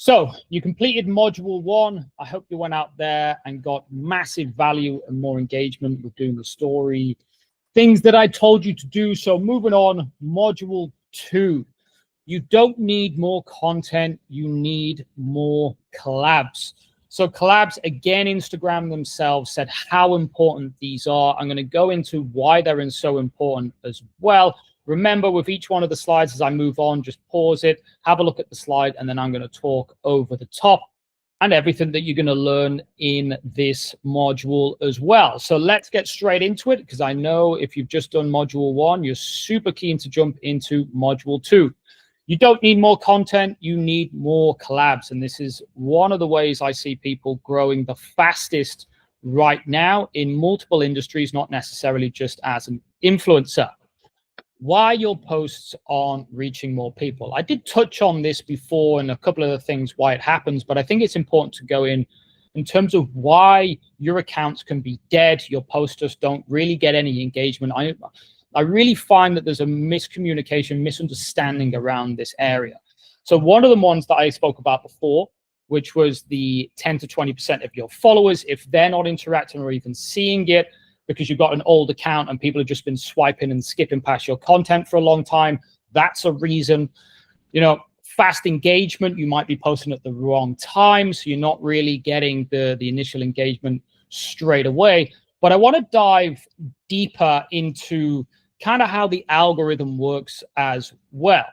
So you completed module 1. I hope you went out there and got massive value and more engagement with doing the story, things that I told you to do. So moving on, module 2. You don't need more content. You need more collabs. So collabs, again, Instagram themselves said how important these are. I'm going to go into why they're so important as well. Remember, with each one of the slides, as I move on, just pause it, have a look at the slide, and then I'm going to talk over the top and everything that you're going to learn in this module as well. So let's get straight into it, because I know if you've just done module 1, you're super keen to jump into module 2. You don't need more content, you need more collabs. And this is one of the ways I see people growing the fastest right now in multiple industries, not necessarily just as an influencer. Why your posts aren't reaching more people. I did touch on this before and a couple of the things why it happens, but I think it's important to go in terms of why your accounts can be dead, your posters don't really get any engagement. I really find that there's a miscommunication, misunderstanding around this area. So one of the ones that I spoke about before, which was the 10 to 20% of your followers, if they're not interacting or even seeing it, because you've got an old account and people have just been swiping and skipping past your content for a long time, that's a reason. You know, fast engagement, you might be posting at the wrong time, so you're not really getting the initial engagement straight away. But I want to dive deeper into kind of how the algorithm works as well.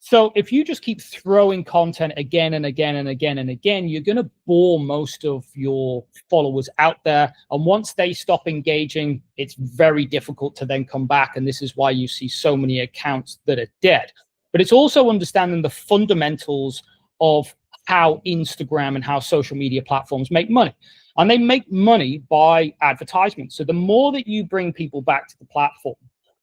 So if you just keep throwing content again and again and again and again, you're going to bore most of your followers out there. And once they stop engaging, it's very difficult to then come back. And this is why you see so many accounts that are dead. But it's also understanding the fundamentals of how Instagram and how social media platforms make money. And they make money by advertisements. So the more that you bring people back to the platform,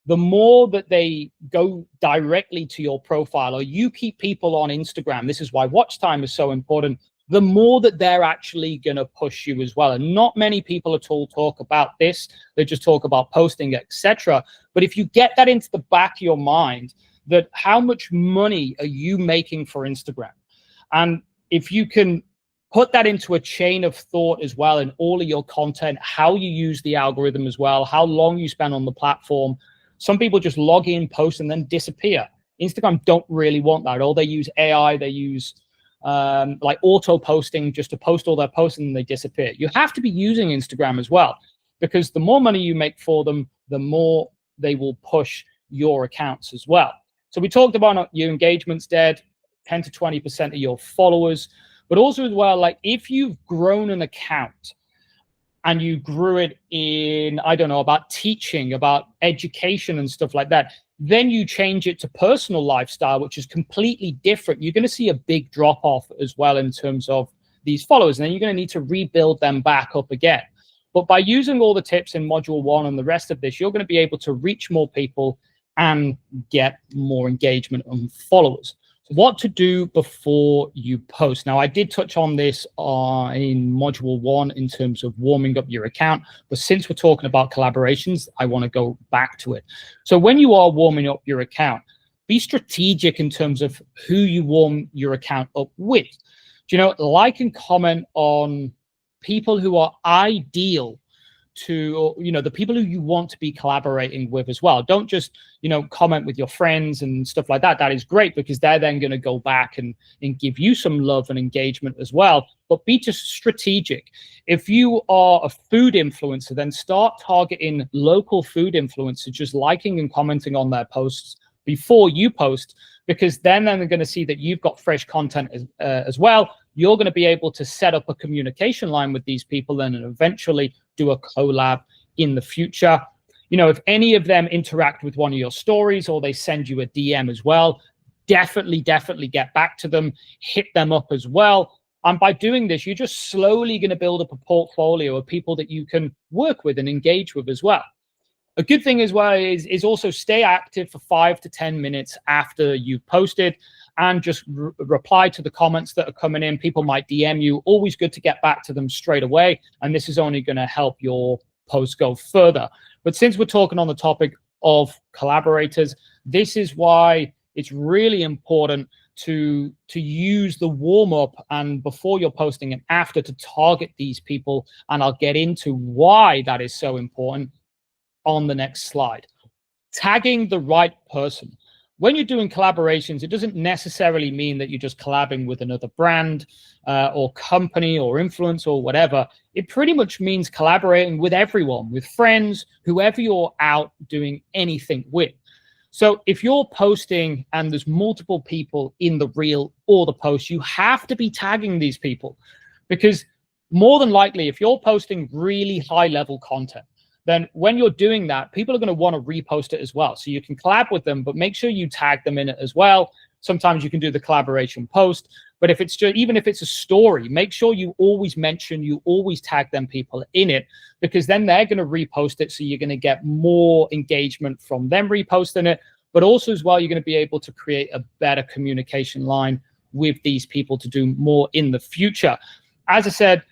the more that they go directly to your profile, or you keep people on Instagram, this is why watch time is so important, the more that they're actually going to push you as well. And not many people at all talk about this. They just talk about posting, etc. But if you get that into the back of your mind, that how much money are you making for Instagram? And if you can put that into a chain of thought as well in all of your content, how you use the algorithm as well, how long you spend on the platform. Some people just log in, post, and then disappear. Instagram don't really want that. Or they use AI, they use like auto posting just to post all their posts and they disappear. You have to be using Instagram as well, because the more money you make for them, the more they will push your accounts as well. So we talked about your engagement's dead, 10 to 20% of your followers, but also as well, like if you've grown an account and you grew it in, I don't know, about teaching, about education and stuff like that, then you change it to personal lifestyle, which is completely different. You're going to see a big drop off as well in terms of these followers. And then you're going to need to rebuild them back up again. But by using all the tips in module 1 and the rest of this, you're going to be able to reach more people and get more engagement and followers. What to do before you post. Now, I did touch on this in module 1 in terms of warming up your account, but since we're talking about collaborations, I want to go back to it. So when you are warming up your account, be strategic in terms of who you warm your account up with. Do you know, like and comment on people who are ideal to, you know, the people who you want to be collaborating with as well. Don't just, you know, comment with your friends and stuff like that. That is great, because they're then going to go back and give you some love and engagement as well. But be just strategic. If you are a food influencer, then start targeting local food influencers, just liking and commenting on their posts before you post, because then they're going to see that you've got fresh content as well. You're going to be able to set up a communication line with these people and eventually do a collab in the future. You know, if any of them interact with one of your stories or they send you a DM as well, definitely get back to them, hit them up as well. And by doing this, you're just slowly going to build up a portfolio of people that you can work with and engage with as well. A good thing as well is also stay active for 5 to 10 minutes after you've posted, and just reply to the comments that are coming in. People might DM you. Always good to get back to them straight away. And this is only going to help your post go further. But since we're talking on the topic of collaborators, this is why it's really important to use the warm-up and before you're posting and after to target these people. And I'll get into why that is so important on the next slide. Tagging the right person. When you're doing collaborations, it doesn't necessarily mean that you're just collabing with another brand or company or influencer or whatever. It pretty much means collaborating with everyone, with friends, whoever you're out doing anything with. So if you're posting and there's multiple people in the reel or the post, you have to be tagging these people, because more than likely, if you're posting really high level content, then when you're doing that, people are going to want to repost it as well. So you can collab with them, but make sure you tag them in it as well. Sometimes you can do the collaboration post, but if it's just, even if it's a story, make sure you always mention, you always tag them people in it, because then they're going to repost it. So you're going to get more engagement from them reposting it, but also as well, you're going to be able to create a better communication line with these people to do more in the future. As I said,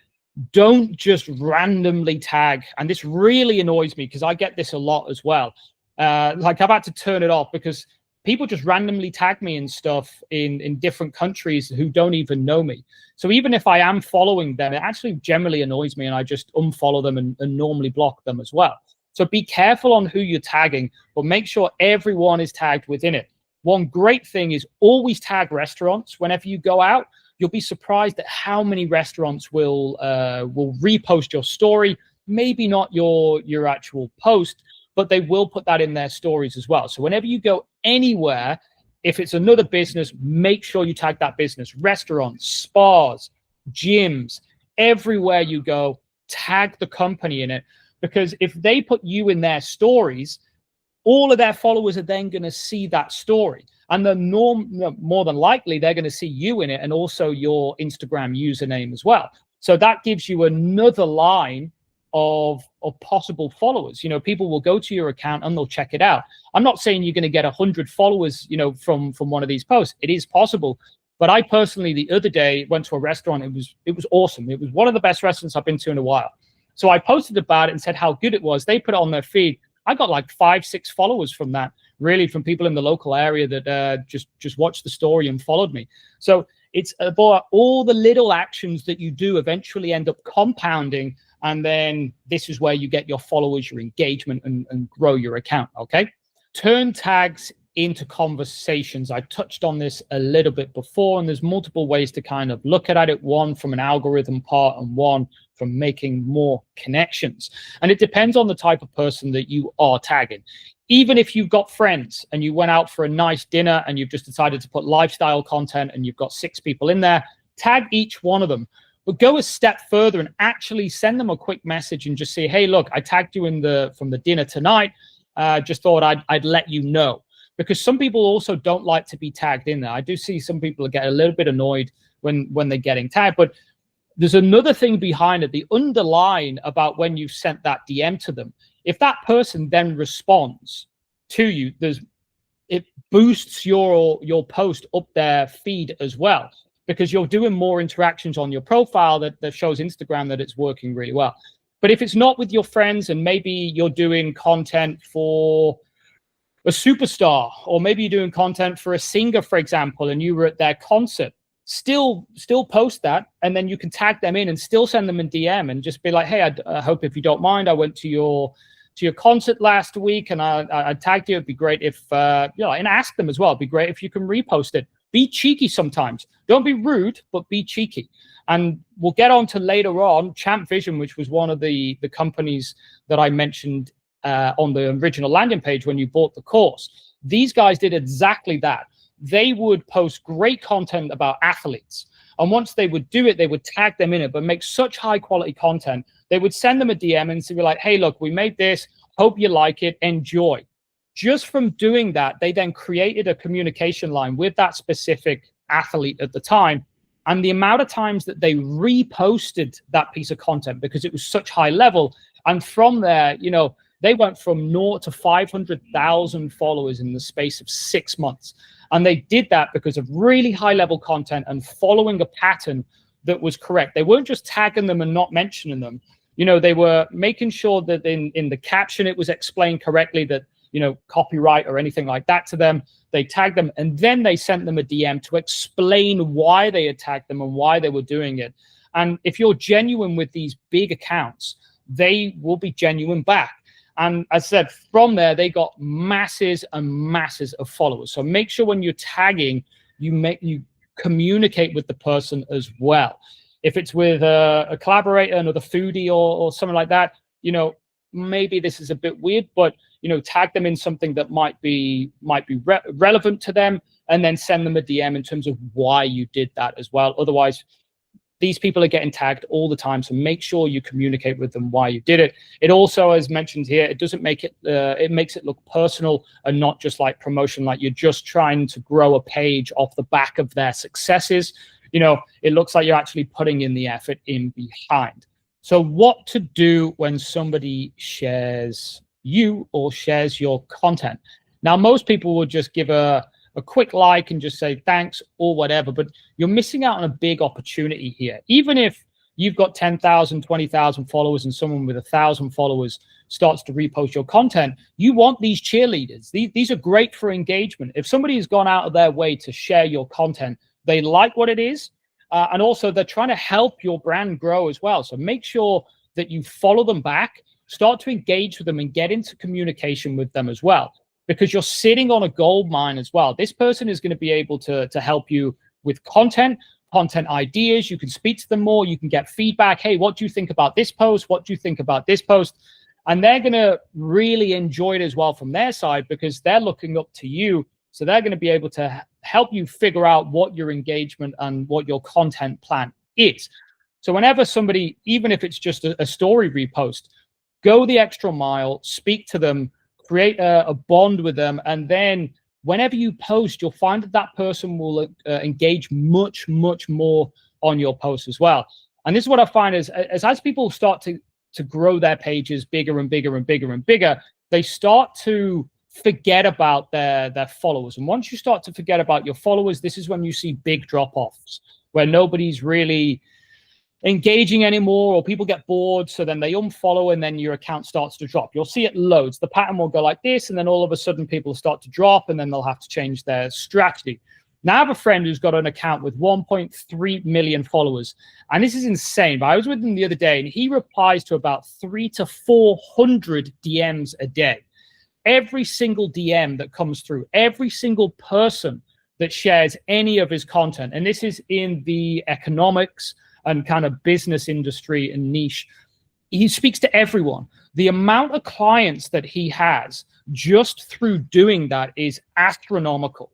don't just randomly tag. And this really annoys me because I get this a lot as well. Like I've had to turn it off because people just randomly tag me and stuff in different countries who don't even know me. So even if I am following them, it actually generally annoys me and I just unfollow them and normally block them as well. So be careful on who you're tagging, but make sure everyone is tagged within it. One great thing is always tag restaurants whenever you go out. You'll be surprised at how many restaurants will repost your story. Maybe not your actual post, but they will put that in their stories as well. So whenever you go anywhere, if it's another business, make sure you tag that business. Restaurants, spas, gyms, everywhere you go, tag the company in it. Because if they put you in their stories, all of their followers are then going to see that story. And the more than likely, they're going to see you in it and also your Instagram username as well. So that gives you another line of possible followers. You know, people will go to your account and they'll check it out. I'm not saying you're going to get 100 followers, you know, from one of these posts. It is possible. But I personally, the other day, went to a restaurant. It was awesome. It was one of the best restaurants I've been to in a while. So I posted about it and said how good it was. They put it on their feed. I got like 5-6 followers from that, really, from people in the local area that just watched the story and followed me. So it's about all the little actions that you do eventually end up compounding. And then this is where you get your followers, your engagement, and grow your account, okay? Turn tags into conversations. I touched on this a little bit before, and there's multiple ways to kind of look at it. One from an algorithm part and one from making more connections. And it depends on the type of person that you are tagging. Even if you've got friends and you went out for a nice dinner and you've just decided to put lifestyle content and you've got 6 people in there, tag each one of them. But go a step further and actually send them a quick message and just say, hey, look, I tagged you from the dinner tonight. Just thought I'd let you know. Because some people also don't like to be tagged in there. I do see some people get a little bit annoyed when they're getting tagged. But there's another thing behind it, the underline about when you've sent that DM to them. If that person then responds to you, it boosts your post up their feed as well, because you're doing more interactions on your profile that shows Instagram that it's working really well. But if it's not with your friends and maybe you're doing content for a superstar, or maybe you're doing content for a singer, for example, and you were at their concert, still post that, and then you can tag them in and still send them a DM and just be like, hey, I hope, if you don't mind, I went to your concert last week and I tagged you. It'd be great if and ask them as well. It'd be great if you can repost it. Be cheeky sometimes. Don't be rude, but be cheeky. And we'll get on to later on Champ Vision, which was one of the companies that I mentioned on the original landing page when you bought the course. These guys did exactly that. They would post great content about athletes. And once they would do it, they would tag them in it, but make such high quality content. They would send them a DM and say, like, hey, look, we made this. Hope you like it. Enjoy. Just from doing that, they then created a communication line with that specific athlete at the time. And the amount of times that they reposted that piece of content because it was such high level. And from there, you know, they went from 0 to 500,000 followers in the space of 6 months. And they did that because of really high level content and following a pattern that was correct. They weren't just tagging them and not mentioning them. You know, they were making sure that in the caption, it was explained correctly, that, copyright or anything like that to them. They tagged them, and then they sent them a DM to explain why they had tagged them and why they were doing it. And if you're genuine with these big accounts, they will be genuine back. And as I said, from there, they got masses and masses of followers. So make sure when you're tagging, you communicate with the person as well. If it's with a collaborator, another foodie or something like that, maybe this is a bit weird, but tag them in something that might be relevant to them, and then send them a DM in terms of why you did that as well. Otherwise, these people are getting tagged all the time, so make sure you communicate with them why you did it. It also, as mentioned here, it doesn't make it, it makes it look personal and not just like promotion, like you're just trying to grow a page off the back of their successes. It looks like you're actually putting in the effort in behind. So what to do when somebody shares you or shares your content? Now, most people will just give a quick like and just say thanks or whatever, but you're missing out on a big opportunity here. Even if you've got 10,000, 20,000 followers and someone with 1,000 followers starts to repost your content, you want these cheerleaders. These are great for engagement. If somebody has gone out of their way to share your content, they like what it is, and also they're trying to help your brand grow as well. So make sure that you follow them back, start to engage with them and get into communication with them as well, because you're sitting on a gold mine as well. This person is going to be able to help you with content ideas. You can speak to them more. You can get feedback. Hey, what do you think about this post? What do you think about this post? And they're going to really enjoy it as well from their side, because they're looking up to you. So they're going to be able to help you figure out what your engagement and what your content plan is. So whenever somebody, even if it's just a story repost, go the extra mile, speak to them, create a bond with them, and then whenever you post, you'll find that that person will engage much, much more on your post as well. And this is what I find is as people start to grow their pages bigger and bigger and bigger and bigger, they start to forget about their followers. And once you start to forget about your followers, this is when you see big drop-offs, where nobody's really engaging anymore, or people get bored, so then they unfollow and then your account starts to drop. You'll see it loads. The pattern will go like this, and then all of a sudden people start to drop, and then they'll have to change their strategy. Now I have a friend who's got an account with 1.3 million followers, and this is insane, but I was with him the other day and he replies to about 300 to 400 DMs a day. Every single DM that comes through, every single person that shares any of his content, and this is in the economics and kind of business industry and niche, he speaks to everyone. The amount of clients that he has just through doing that is astronomical,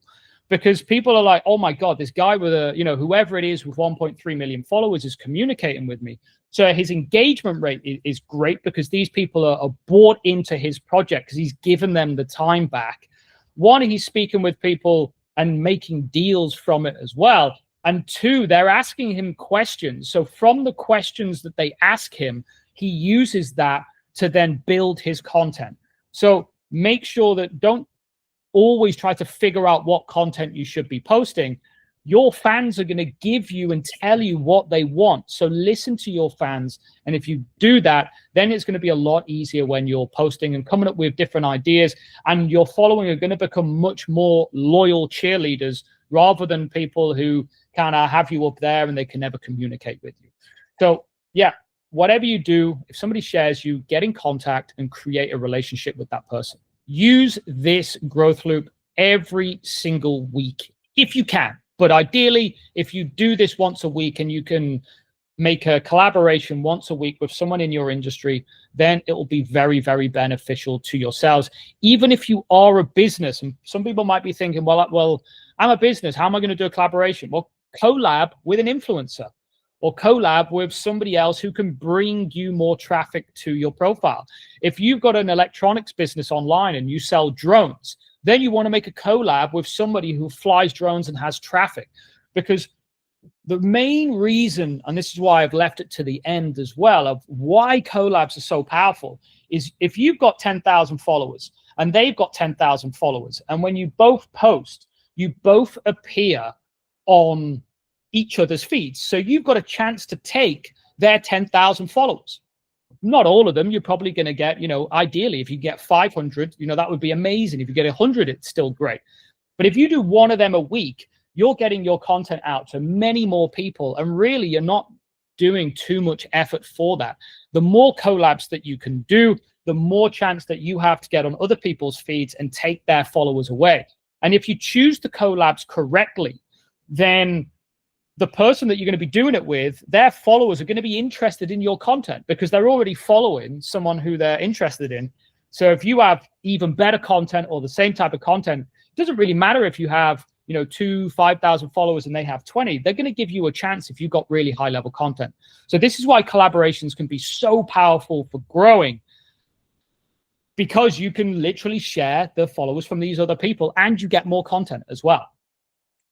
because people are like, oh my God, this guy with whoever it is with 1.3 million followers is communicating with me. So his engagement rate is great, because these people are bought into his project because he's given them the time back. One, he's speaking with people and making deals from it as well. And two, they're asking him questions. So from the questions that they ask him, he uses that to then build his content. So make sure that don't always try to figure out what content you should be posting. Your fans are going to give you and tell you what they want. So listen to your fans. And if you do that, then it's going to be a lot easier when you're posting and coming up with different ideas. And your following are going to become much more loyal cheerleaders, rather than people who kind of have you up there and they can never communicate with you. So yeah, whatever you do, if somebody shares you, get in contact and create a relationship with that person. Use this growth loop every single week if you can. But ideally, if you do this once a week and you can make a collaboration once a week with someone in your industry, then it will be very, very beneficial to yourselves. Even if you are a business, and some people might be thinking, well, I'm a business, how am I going to do a collaboration? Well, collab with an influencer, or collab with somebody else who can bring you more traffic to your profile. If you've got an electronics business online and you sell drones, then you want to make a collab with somebody who flies drones and has traffic. Because the main reason, and this is why I've left it to the end as well, of why collabs are so powerful, is if you've got 10,000 followers and they've got 10,000 followers, and when you both post, you both appear on each other's feeds. So you've got a chance to take their 10,000 followers. not all of them. You're probably going to get, ideally, if you get 500, that would be amazing. If you get 100, it's still great. But if you do one of them a week, you're getting your content out to many more people. And really, you're not doing too much effort for that. The more collabs that you can do, the more chance that you have to get on other people's feeds and take their followers away. And if you choose the collabs correctly, then the person that you're going to be doing it with, their followers are going to be interested in your content because they're already following someone who they're interested in. So if you have even better content or the same type of content, it doesn't really matter if you have 5,000 followers and they have 20. They're going to give you a chance if you've got really high level content. So this is why collaborations can be so powerful for growing, because you can literally share the followers from these other people and you get more content as well.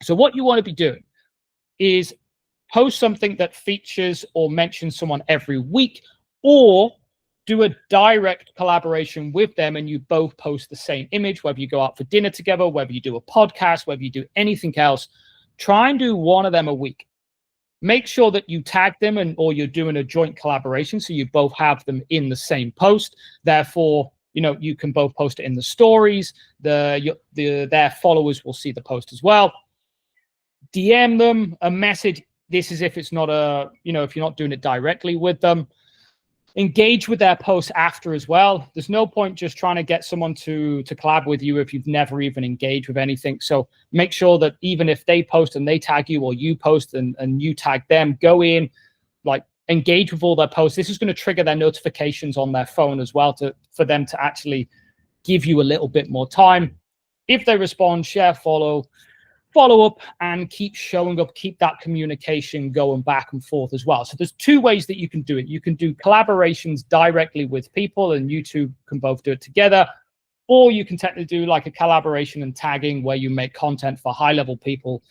So what you want to be doing is post something that features or mentions someone every week, or do a direct collaboration with them and you both post the same image, whether you go out for dinner together, whether you do a podcast, whether you do anything else. Try and do one of them a week. Make sure that you tag them or you're doing a joint collaboration so you both have them in the same post. Therefore, you can both post it in the stories. Their followers will see the post as well. DM them a message. This is if it's not if you're not doing it directly with them. Engage with their posts after as well. There's no point just trying to get someone to collab with you if you've never even engaged with anything. So make sure that even if they post and they tag you, or you post and you tag them, go in, engage with all their posts. This is going to trigger their notifications on their phone as well for them to actually give you a little bit more time. If they respond, share, follow up, and keep showing up, keep that communication going back and forth as well. So there's two ways that you can do it. You can do collaborations directly with people and you two can both do it together, or you can technically do like a collaboration and tagging where you make content for high level people,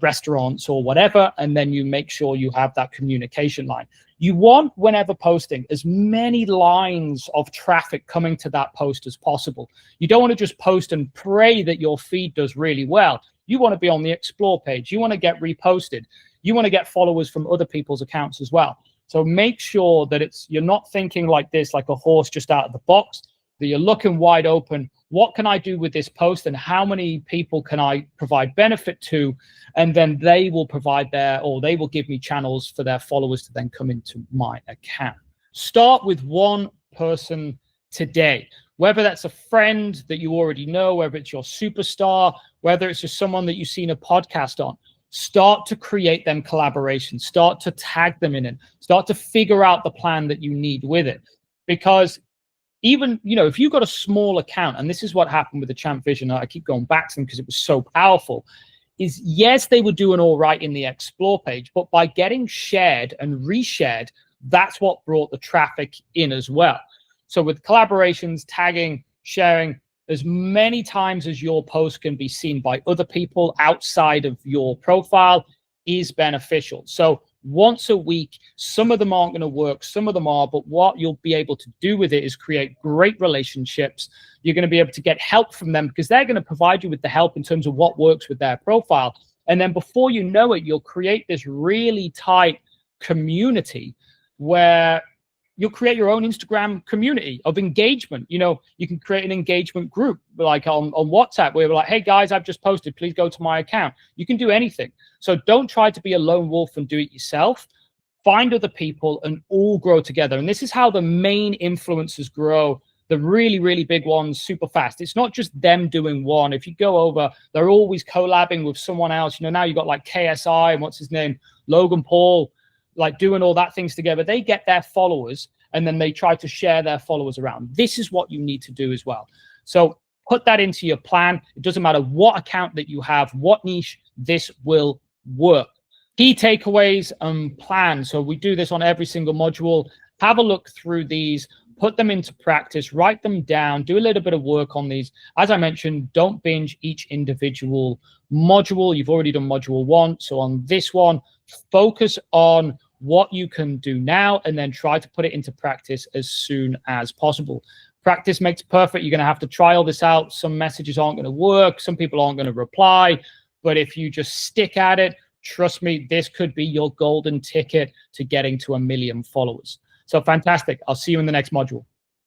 restaurants or whatever, and then you make sure you have that communication line. You want, whenever posting, as many lines of traffic coming to that post as possible. You don't want to just post and pray that your feed does really well. You want to be on the explore page. You want to get reposted. You want to get followers from other people's accounts as well. So make sure that you're not thinking like this, like a horse just out of the box, that you're looking wide open. What can I do with this post and how many people can I provide benefit to? And then they will provide they will give me channels for their followers to then come into my account. Start with one person today, whether that's a friend that you already know, whether it's your superstar, whether it's just someone that you've seen a podcast on. Start to create them collaborations, start to tag them in it, start to figure out the plan that you need with it. Because even, if you've got a small account, and this is what happened with the Champ Vision, I keep going back to them because it was so powerful, is yes, they were doing all right in the explore page, but by getting shared and reshared, that's what brought the traffic in as well. So with collaborations, tagging, sharing, as many times as your post can be seen by other people outside of your profile is beneficial. So once a week, some of them aren't going to work, some of them are, but what you'll be able to do with it is create great relationships. You're going to be able to get help from them because they're going to provide you with the help in terms of what works with their profile. And then before you know it, you'll create this really tight community where you'll create your own Instagram community of engagement. You can create an engagement group like on WhatsApp where we're like, hey guys, I've just posted, please go to my account. You can do anything. So don't try to be a lone wolf and do it yourself. Find other people and all grow together. And this is how the main influencers grow, the really, really big ones, super fast. It's not just them doing one. If you go over, they're always collabing with someone else. Now you've got like KSI and what's his name, Logan Paul, like doing all that things together. They get their followers and then they try to share their followers around. This is what you need to do as well. So put that into your plan. It doesn't matter what account that you have, what niche, this will work. Key takeaways and plans. So we do this on every single module. Have a look through these, put them into practice, write them down, do a little bit of work on these. As I mentioned, don't binge each individual module. You've already done module 1. So on this one, focus on what you can do now and then try to put it into practice as soon as possible. Practice makes perfect. You're going to have to try all this out. Some messages aren't going to work. Some people aren't going to reply. But if you just stick at it, trust me, this could be your golden ticket to getting to 1 million followers. So fantastic. I'll see you in the next module.